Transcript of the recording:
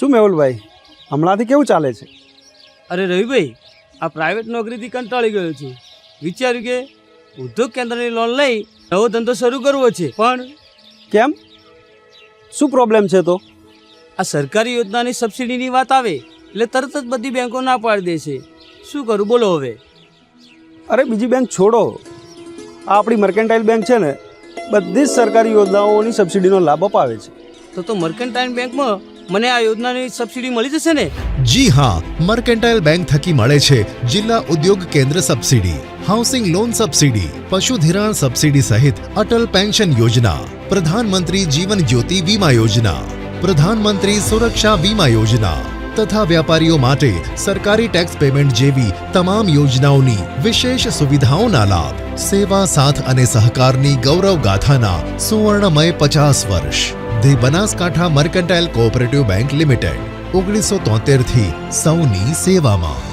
શું મેહુલભાઈ, હમણાંથી કેવું ચાલે છે? અરે રવિભાઈ, આ પ્રાઇવેટ નોકરીથી કંટાળી ગયો છું. વિચાર્યું કે ઉદ્યોગ કેન્દ્રની લોન લઈ નવો ધંધો શરૂ કરવો છે. પણ કેમ, શું પ્રોબ્લેમ છે? તો આ સરકારી યોજનાની સબસિડીની વાત આવે એટલે તરત જ બધી બેંકો ના પાડી દે છે. શું કરું બોલો હવે? અરે બીજી બેંક છોડો, આ આપણી મર્કેન્ટાઇલ બેંક છે ને, બધી જ સરકારી યોજનાઓની સબસિડીનો લાભ અપાવે છે. તો મર્કેન્ટાઇલ બેંકમાં મને આ યોજનાની સબસિડી મળી જશે ને? જી હા, મર્કેન્ટાઇલ બેંક થકી મળે છે જિલ્લા ઉદ્યોગ કેન્દ્ર સબસિડી, હાઉસિંગ લોન સબસિડી, પશુ ધિરાણ સબસિડી સહિત અટલ પેન્શન યોજના, પ્રધાનમંત્રી જીવન જ્યોતિ વીમા યોજના, પ્રધાનમંત્રી સુરક્ષા વીમા યોજના તથા વ્યાપારીઓ માટે સરકારી ટેક્સ પેમેન્ટ જેવી તમામ યોજનાઓની વિશેષ સુવિધાઓના લાભ. સેવા, સાથ અને સહકારની ગૌરવ ગાથાના સુવર્ણમય 50 વર્ષ. The Banaskantha mercantile cooperative bank limited, 1973 થી સૌની સેવામાં.